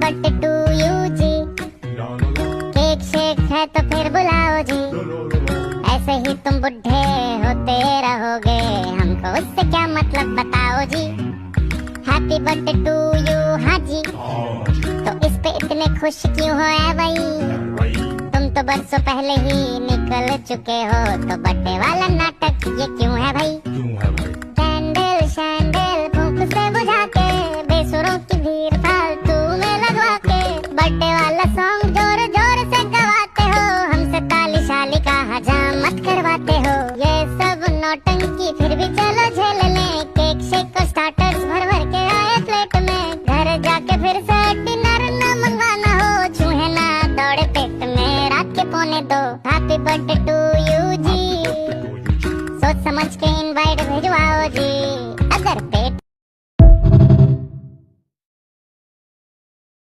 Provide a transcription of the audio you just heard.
Birthday to you जी, cake शेक है तो फिर बुलाओ जी, ऐसे ही तुम बुढ़े होते रहोगे, हमको उससे क्या मतलब बताओ जी। हैप्पी बर्थडे टू यू हाँ जी, तो इस पे इतने खुश क्यों हो ऐ भाई, तुम तो बरसों पहले ही निकल चुके हो, तो बर्थडे वाला नाटक ये क्यों है भाई।